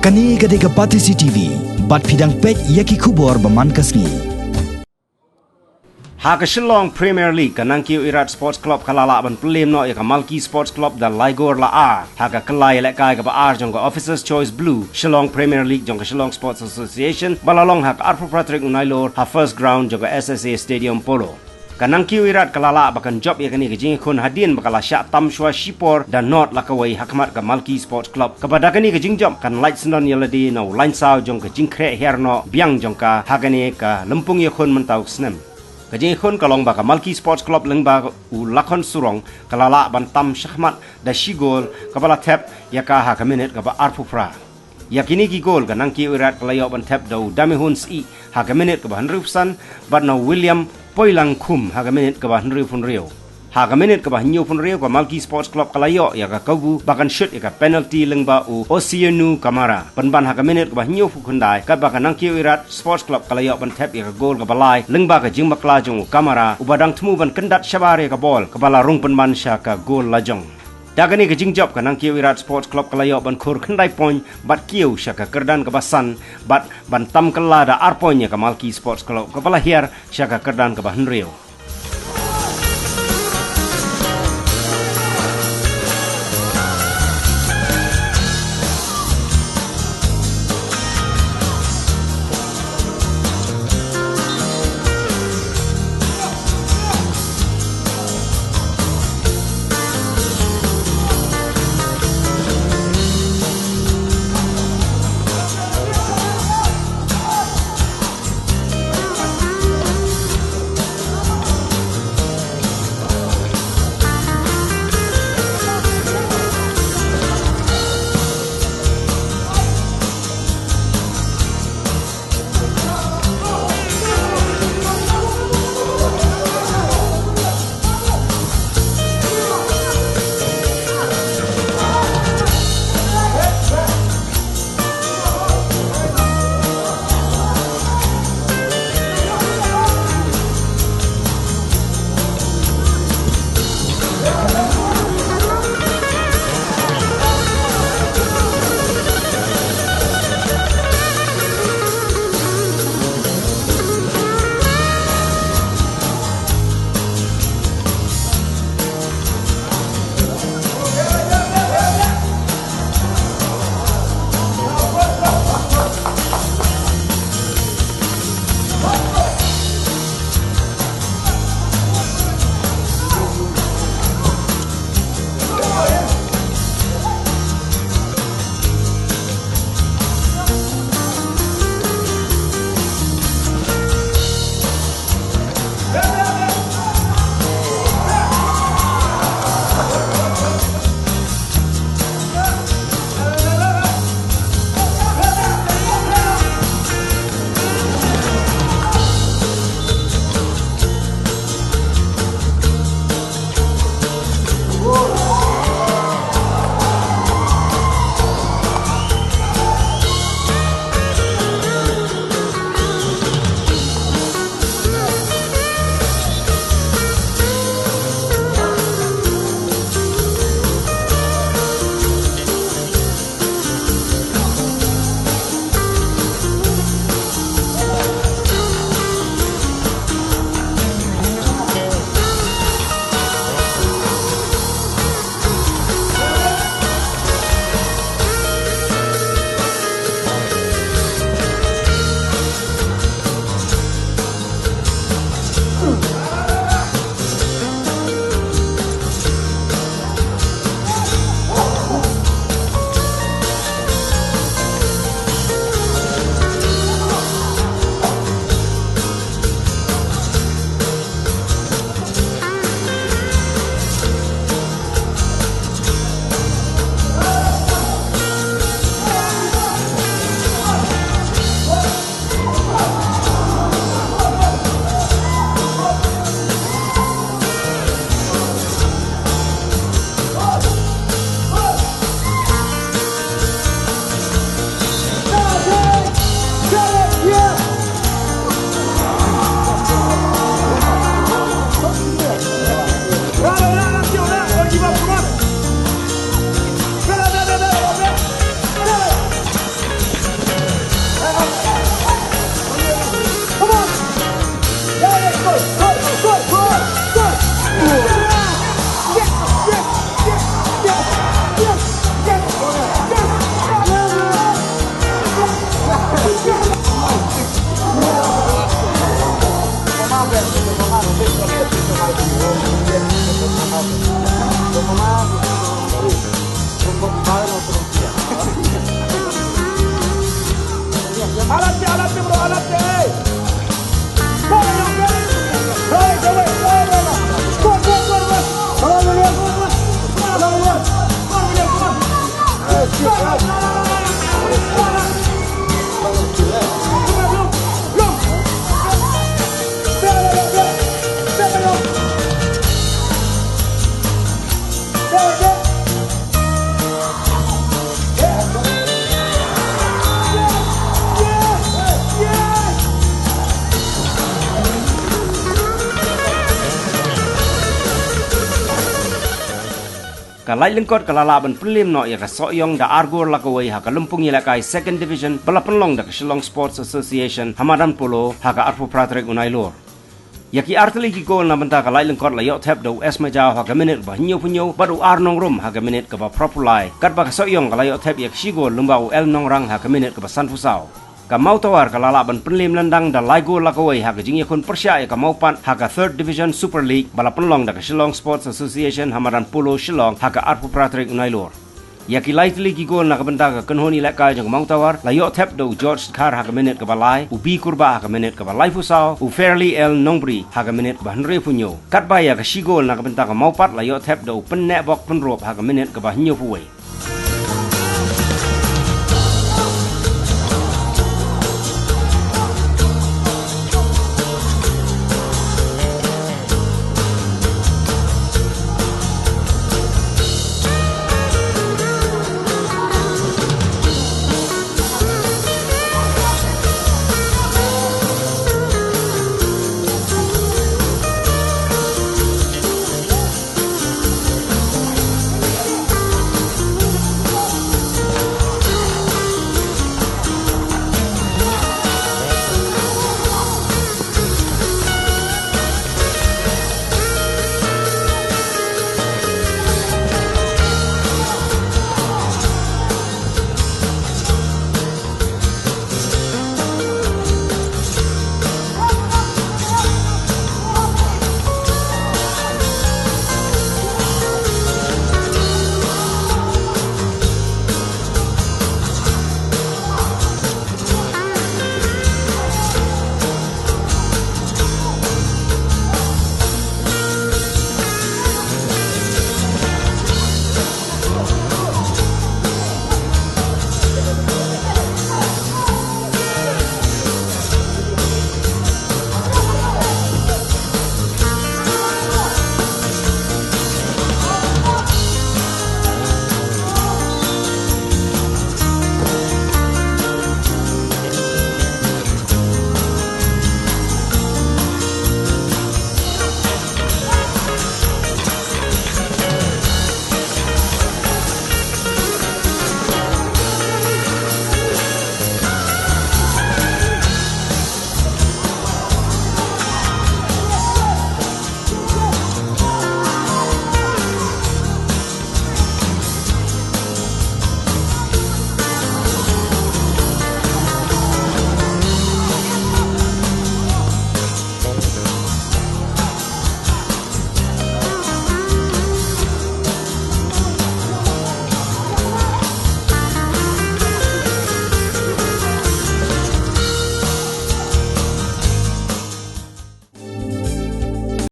Kani gadega Patisi TV, bat pidang pek yaki kubor baman kasni. Haka Shillong Premier League ka Nangkiew Irat Sports Club kalala ban Pynliem no ya ka Malki Sports Club da Ligor la A. Haka kalai lek kai ka ba R jong ka Officers Choice Blue Shillong Premier League jong ka Shillong Sports Association balalong haka Arpo Patrick Unailor ha first ground jong ka SSA Stadium Polo. Ka Nangkiew Irat kalala bakan job ya kani ka jing kun hadin bakala sya tam shwa shipor dan not lakawai hakmat ka Malki Sports Club. Kepada kani ka jing job kan light snon yaladi no line saw jong ka jing kre herno biang jong ka hakani ka lempung ya kun mentau snem. Kajing khun kalong ba ka Malki Sports Club leng ba u lakon surong kalala bantam syahmat da shigol kabala tap ya ka ha ka minute ka ba arpufra yakini ki gol ka Nangkiew Irat kalayo ban tap da dami hun si ha ka minute ka ba 100% but no William poilang khum ha ka minute ka ba 100 fun rio ha ka minute ka ba nyu fun rio ka Malki Sports Club kalayo ya ka kabu bakan shoot ya ka penalty leng ba u Osienu Kamara ban ha ka minute ka ba nyu fu khundai ka ba ka Nangkiew Irat Sports Club kalayo ban tap ya ka gol ka balai leng ba ka jing makla jong Kamara u badang temu ban kendat shabare ka bol ka bala rung ban sha ka gol lajong. Dagani ka jing job ka Nangkiew Irat Sports Club kalayo ban khur khandai point bat kieu sha ka kerdan ka basan bat ban tam kala da arponya ka Malki Sports Club ka bala hier sha ka kerdan ka ba rio. haka lai lengkot kalala ban Pynliem no ya ka Soyong da Argor lakawai haka lumpung ilakai second division bala Penlong da Shillong Sports Association hamadan polo haka arpo pratrek unailor. Yaki arteli ki gol na benta ka lai lengkot la yok tap do es majau haka minit ba hinyo punyo badu arnong rum haka minit ka ba propulai kat ba ka Soyong ka la yok tap yak shigol lumbau el nong rang haka minit ka ba sanfusau. Ka mau tawar ka lalaban Pynliem landang da Laigo lakawai haka jing yakun persya ya ka mau pan haka third division super league bala Penlong da ka Shillong Sports Association hamadan polo Shillong haka arpo pratrek unailor. Yaki laitli ki gol na ka benta ka kanhoni lekai jang mau tawar la yok tap do George Kar haka minit ka balai ubi kurba haka minit ka balai fusau u fairly el nongbri haka minit ka henre punyo kat ba ya ka shigol na ka benta ka mau pat la yok tap do pen net bok pen rop haka minit ka ba hinyo puwei.